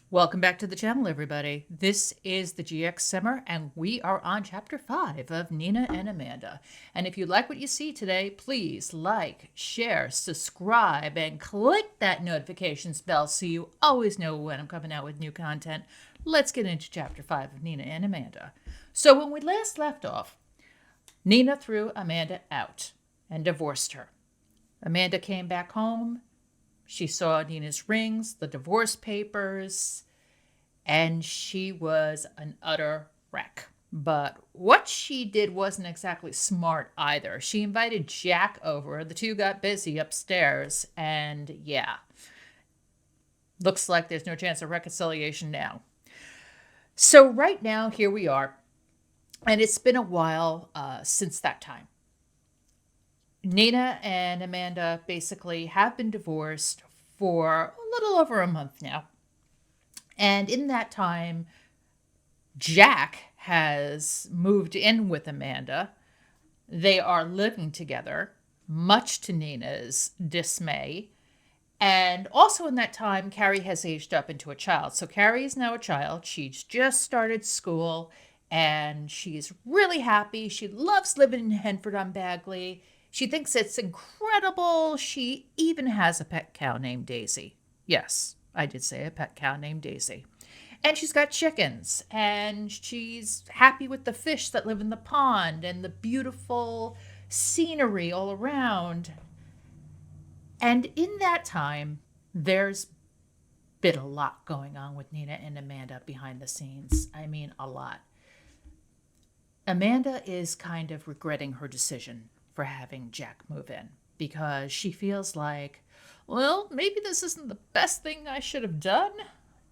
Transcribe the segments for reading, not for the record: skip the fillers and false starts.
Welcome back to the channel, everybody. This is the GXSimmer, and we are on Chapter 5 of Nina and Amanda. And if you like what you see today, please like, share, subscribe, and click that notifications bell so you always know when I'm coming out with new content. Let's get into Chapter 5 of Nina and Amanda. So when we last left off, Nina threw Amanda out and divorced her. Amanda came back home. She saw Nina's rings, the divorce papers, and she was an utter wreck. But what she did wasn't exactly smart either. She invited Jack over. The two got busy upstairs, and yeah, looks like there's no chance of reconciliation now. So right now, here we are, and it's been a while since that time. Nina and Amanda basically have been divorced for a little over a month now. And in that time, Jack has moved in with Amanda. They are living together, much to Nina's dismay. And also in that time, Carrie has aged up into a child. So Carrie is now a child. She's just started school, and she's really happy. She loves living in Henford-on-Bagley. She thinks it's incredible. She even has a pet cow named Daisy. Yes, I did say a pet cow named Daisy. And she's got chickens, and she's happy with the fish that live in the pond and the beautiful scenery all around. And in that time, there's been a lot going on with Nina and Amanda behind the scenes. I mean, a lot. Amanda is kind of regretting her decision for having Jack move in because she feels like, well, maybe this isn't the best thing I should have done.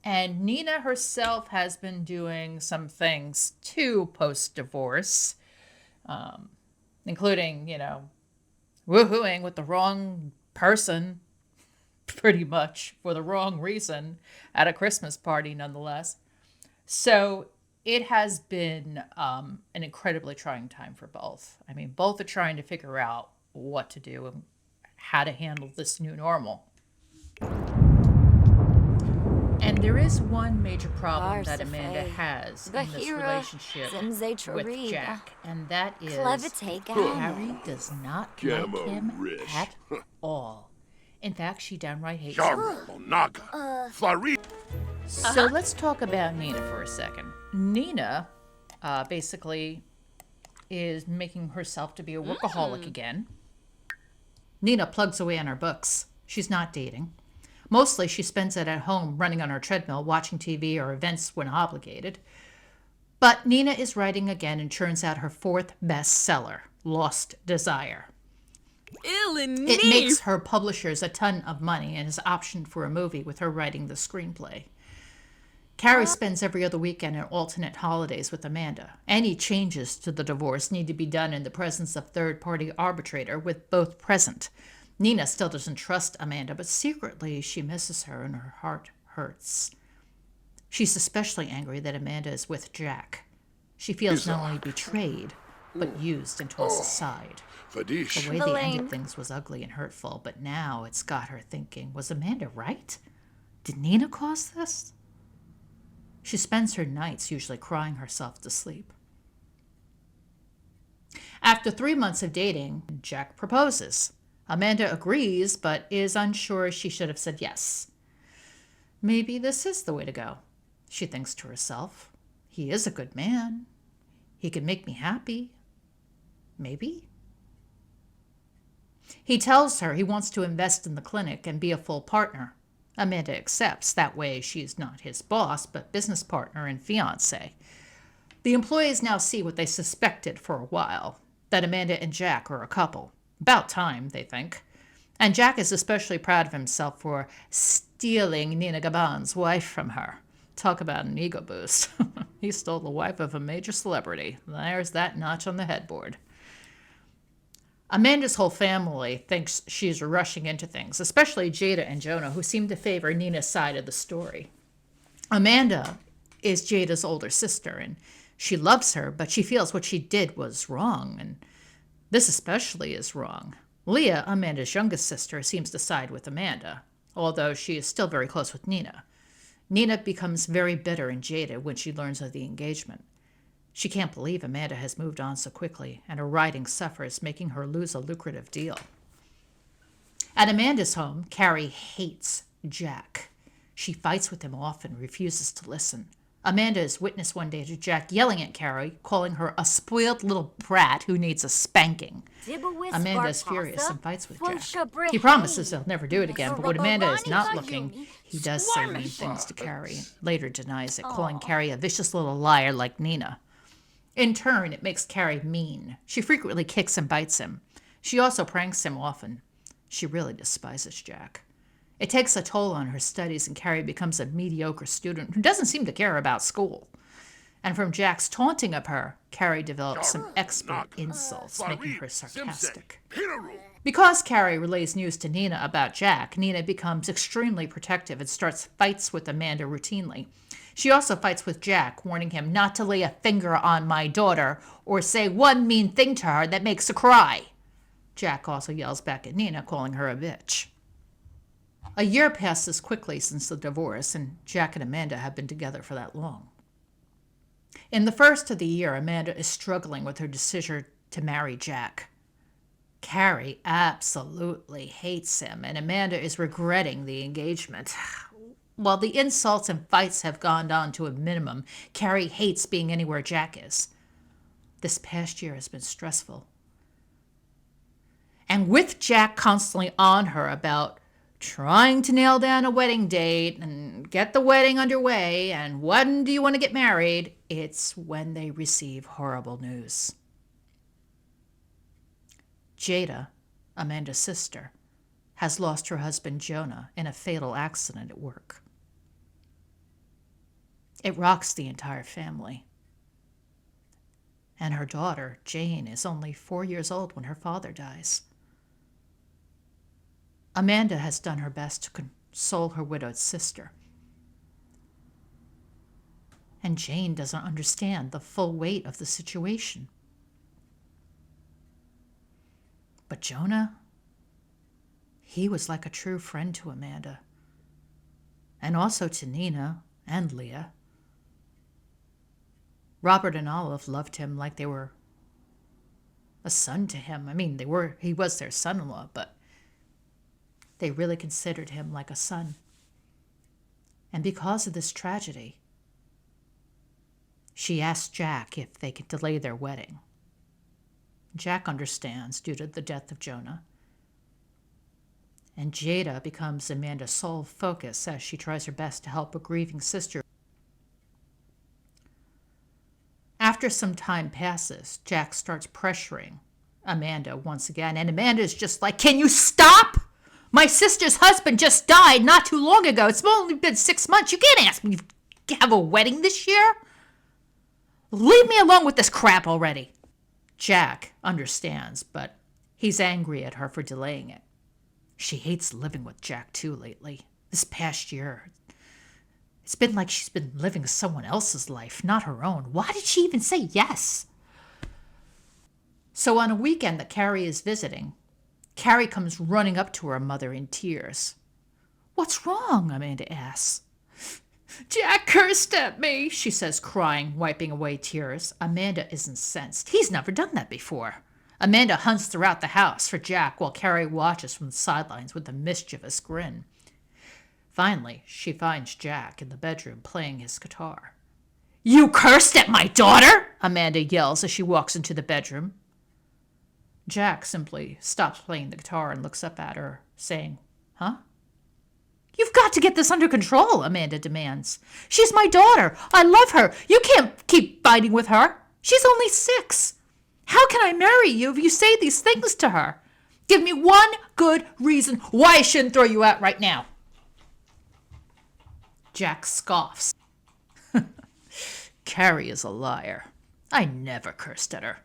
And Nina herself has been doing some things too post-divorce, including, woohooing with the wrong person, pretty much for the wrong reason, at a Christmas party nonetheless. So it has been an incredibly trying time for both. I mean, both are trying to figure out what to do and how to handle this new normal. And there is one major problem that Amanda has in this relationship with Jack, and that is Carrie does not like him at all. In fact, she downright hates him. So let's talk about Nina for a second. Nina basically is making herself to be a workaholic again. Nina plugs away on her books. She's not dating. Mostly she spends it at home running on her treadmill, watching TV or events when obligated. But Nina is writing again and churns out her fourth bestseller, Lost Desire. It makes her publishers a ton of money and is optioned for a movie with her writing the screenplay. Carrie spends every other weekend and alternate holidays with Amanda. Any changes to the divorce need to be done in the presence of third-party arbitrator with both present. Nina still doesn't trust Amanda, but secretly she misses her and her heart hurts. She's especially angry that Amanda is with Jack. She feels not only betrayed, but used and tossed aside. The way they ended things was ugly and hurtful, but now it's got her thinking, was Amanda right? Did Nina cause this? She spends her nights usually crying herself to sleep. After 3 months of dating, Jack proposes. Amanda agrees, but is unsure she should have said yes. Maybe this is the way to go, she thinks to herself. He is a good man. He can make me happy. Maybe. He tells her he wants to invest in the clinic and be a full partner. Amanda accepts. That way she's not his boss, but business partner and fiancé. The employees now see what they suspected for a while, that Amanda and Jack are a couple. About time, they think. And Jack is especially proud of himself for stealing Nina Gaban's wife from her. Talk about an ego boost. He stole the wife of a major celebrity. There's that notch on the headboard. Amanda's whole family thinks she's rushing into things, especially Jada and Jonah, who seem to favor Nina's side of the story. Amanda is Jada's older sister, and she loves her, but she feels what she did was wrong, and this especially is wrong. Leah, Amanda's youngest sister, seems to side with Amanda, although she is still very close with Nina. Nina becomes very bitter and jaded when she learns of the engagement. She can't believe Amanda has moved on so quickly, and her riding suffers, making her lose a lucrative deal. At Amanda's home, Carrie hates Jack. She fights with him often, refuses to listen. Amanda is witness one day to Jack yelling at Carrie, calling her a spoiled little brat who needs a spanking. Amanda is furious and fights with Jack. He promises he'll never do it again, but when Amanda is not looking, he does say mean things to Carrie. Later denies it, calling Carrie a vicious little liar like Nina. In turn, it makes Carrie mean. She frequently kicks and bites him. She also pranks him often. She really despises Jack. It takes a toll on her studies, and Carrie becomes a mediocre student who doesn't seem to care about school. And from Jack's taunting of her, Carrie develops some expert insults, making her sarcastic. Because Carrie relays news to Nina about Jack, Nina becomes extremely protective and starts fights with Amanda routinely. She also fights with Jack, warning him not to lay a finger on my daughter or say one mean thing to her that makes her cry. Jack also yells back at Nina, calling her a bitch. A year passes quickly since the divorce, and Jack and Amanda have been together for that long. In the first of the year, Amanda is struggling with her decision to marry Jack. Carrie absolutely hates him, and Amanda is regretting the engagement. While the insults and fights have gone down to a minimum, Carrie hates being anywhere Jack is. This past year has been stressful. And with Jack constantly on her about trying to nail down a wedding date and get the wedding underway and when do you want to get married, it's when they receive horrible news. Jada, Amanda's sister, has lost her husband Jonah in a fatal accident at work. It rocks the entire family. And her daughter, Jane, is only 4 years old when her father dies. Amanda has done her best to console her widowed sister. And Jane doesn't understand the full weight of the situation. But Jonah, he was like a true friend to Amanda. And also to Nina and Leah. Robert and Olive loved him like they were a son to him. I mean, he was their son-in-law, but they really considered him like a son. And because of this tragedy, she asked Jack if they could delay their wedding. Jack understands due to the death of Jonah. And Jada becomes Amanda's sole focus as she tries her best to help a grieving sister. After some time passes, Jack starts pressuring Amanda once again, and Amanda is just like, "Can you stop? My sister's husband just died not too long ago. It's only been 6 months. You can't ask me to have a wedding this year. Leave me alone with this crap already." Jack understands, but he's angry at her for delaying it. She hates living with Jack too lately. This past year, it's been like she's been living someone else's life, not her own. Why did she even say yes? So on a weekend that Carrie is visiting, Carrie comes running up to her mother in tears. "What's wrong?" Amanda asks. "Jack cursed at me," she says, crying, wiping away tears. Amanda is incensed. He's never done that before. Amanda hunts throughout the house for Jack while Carrie watches from the sidelines with a mischievous grin. Finally, she finds Jack in the bedroom playing his guitar. "You cursed at my daughter?" Amanda yells as she walks into the bedroom. Jack simply stops playing the guitar and looks up at her, saying, "Huh?" "You've got to get this under control," Amanda demands. "She's my daughter. I love her. You can't keep fighting with her. She's only 6. How can I marry you if you say these things to her? Give me one good reason why I shouldn't throw you out right now." Jack scoffs. "Carrie is a liar. I never cursed at her.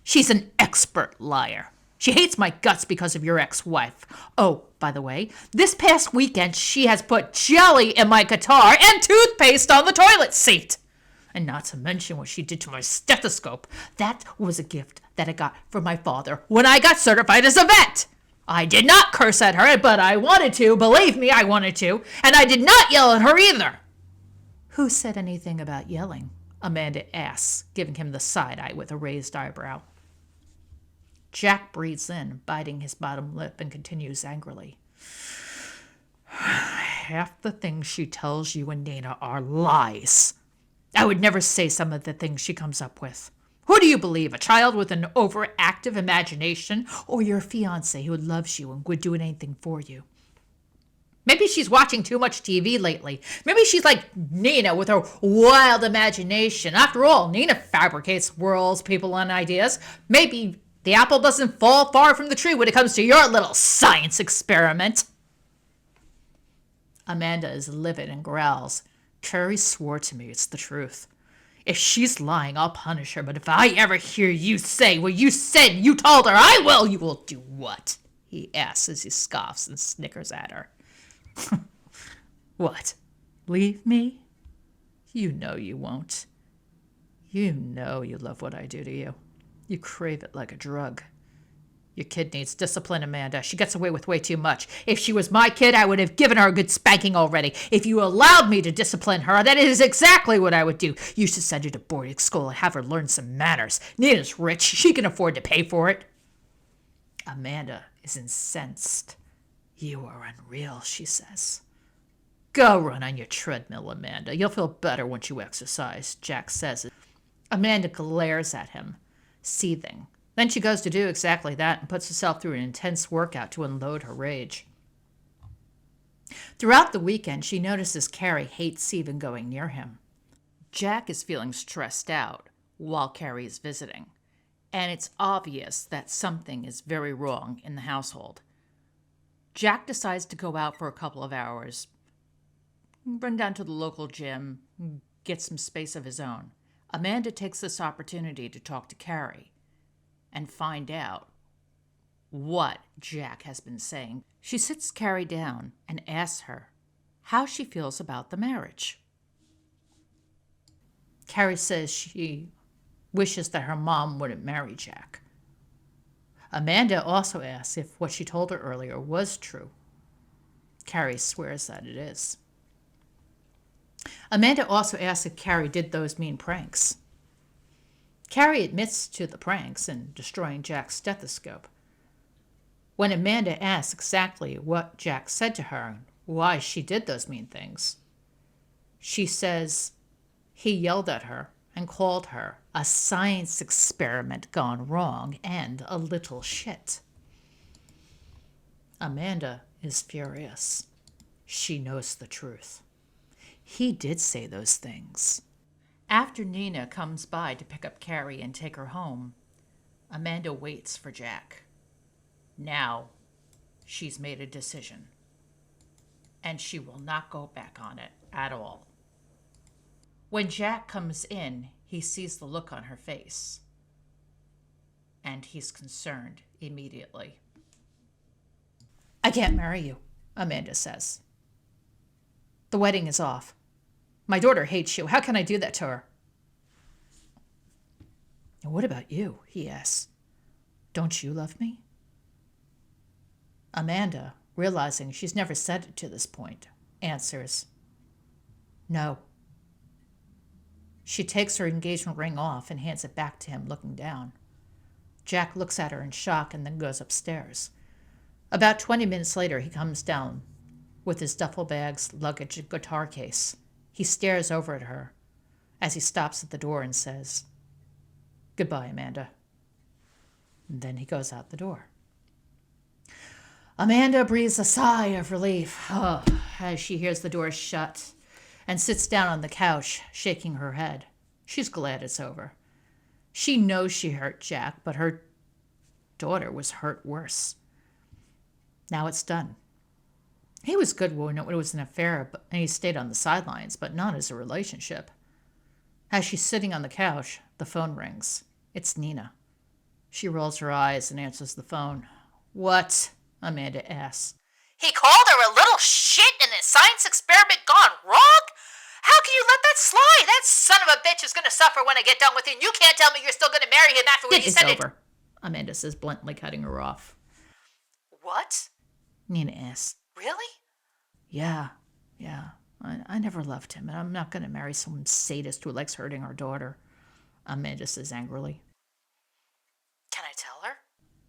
She's an expert liar. She hates my guts because of your ex-wife. Oh, by the way, this past weekend she has put jelly in my guitar and toothpaste on the toilet seat. And not to mention what she did to my stethoscope. That was a gift that I got from my father when I got certified as a vet. I did not curse at her, but I wanted to. Believe me, I wanted to. And I did not yell at her either." Who said anything about yelling? Amanda asks, giving him the side eye with a raised eyebrow. Jack breathes in, biting his bottom lip, and continues angrily. Half the things she tells you and Nina are lies. I would never say some of the things she comes up with. Who do you believe, a child with an overactive imagination, or your fiancé who loves you and would do anything for you? Maybe she's watching too much TV lately. Maybe she's like Nina with her wild imagination. After all, Nina fabricates worlds, people, and ideas. Maybe the apple doesn't fall far from the tree when it comes to your little science experiment. Amanda is livid and growls. Carrie swore to me it's the truth. If she's lying, I'll punish her, but if I ever hear you say what you said you told her I will, you will do what? He asks as he scoffs and snickers at her. What? Leave me? You know you won't. You know you love what I do to you. You crave it like a drug. Your kid needs discipline, Amanda. She gets away with way too much. If she was my kid, I would have given her a good spanking already. If you allowed me to discipline her, that is exactly what I would do. You should send her to boarding school and have her learn some manners. Nina's rich. She can afford to pay for it. Amanda is incensed. You are unreal, she says. Go run on your treadmill, Amanda. You'll feel better once you exercise, Jack says. Amanda glares at him, seething. Then she goes to do exactly that and puts herself through an intense workout to unload her rage. Throughout the weekend, she notices Carrie hates even going near him. Jack is feeling stressed out while Carrie is visiting, and it's obvious that something is very wrong in the household. Jack decides to go out for a couple of hours, run down to the local gym, get some space of his own. Amanda takes this opportunity to talk to Carrie and find out what Jack has been saying. She sits Carrie down and asks her how she feels about the marriage. Carrie says she wishes that her mom wouldn't marry Jack. Amanda also asks if what she told her earlier was true. Carrie swears that it is. Amanda also asks if Carrie did those mean pranks. Carrie admits to the pranks and destroying Jack's stethoscope. When Amanda asks exactly what Jack said to her and why she did those mean things, she says he yelled at her and called her a science experiment gone wrong and a little shit. Amanda is furious. She knows the truth. He did say those things. After Nina comes by to pick up Carrie and take her home, Amanda waits for Jack. Now, she's made a decision, and she will not go back on it at all. When Jack comes in, he sees the look on her face, and he's concerned immediately. I can't marry you, Amanda says. The wedding is off. My daughter hates you. How can I do that to her? What about you? He asks. Don't you love me? Amanda, realizing she's never said it to this point, answers, no. She takes her engagement ring off and hands it back to him, looking down. Jack looks at her in shock and then goes upstairs. About 20 minutes later, he comes down with his duffel bags, luggage, and guitar case. He stares over at her as he stops at the door and says, Goodbye, Amanda. And then he goes out the door. Amanda breathes a sigh of relief as she hears the door shut and sits down on the couch, shaking her head. She's glad it's over. She knows she hurt Jack, but her daughter was hurt worse. Now it's done. He was good when it was an affair, and he stayed on the sidelines, but not as a relationship. As she's sitting on the couch, the phone rings. It's Nina. She rolls her eyes and answers the phone. What? Amanda asks. He called her a little shit in a science experiment gone wrong? How can you let that slide? That son of a bitch is going to suffer when I get done with him. You can't tell me you're still going to marry him after what you said. It's over, Amanda says, bluntly cutting her off. What? Nina asks. Really? Yeah, I never loved him, and I'm not going to marry some sadist who likes hurting our daughter, Amanda says angrily. Can I tell her?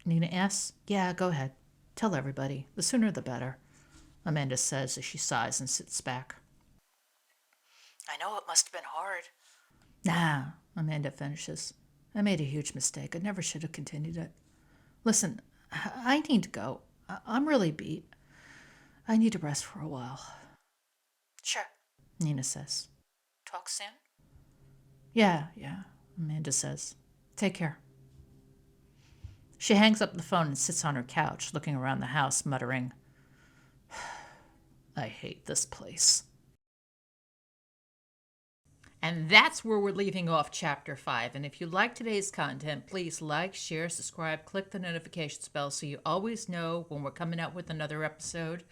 Nina asks. Yeah, go ahead. Tell everybody. The sooner the better, Amanda says as she sighs and sits back. I know it must have been hard. Nah, Amanda finishes. I made a huge mistake. I never should have continued it. Listen, I need to go. I'm really beat. I need to rest for a while, Sure. Nina says. Talk soon? Yeah, Amanda says. Take care. She hangs up the phone and sits on her couch, looking around the house, muttering, I hate this place. And that's where we're leaving off Chapter 5. And if you like today's content, please like, share, subscribe, click the notification bell so you always know when we're coming out with another episode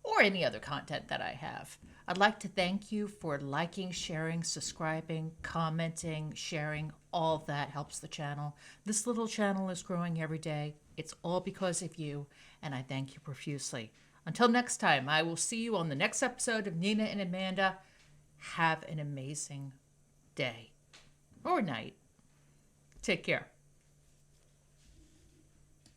or any other content that I have. I'd like to thank you for liking, sharing, subscribing, commenting, sharing. All of that helps the channel. This little channel is growing every day. It's all because of you, and I thank you profusely. Until next time, I will see you on the next episode of Nina and Amanda. Have an amazing day or night. Take care.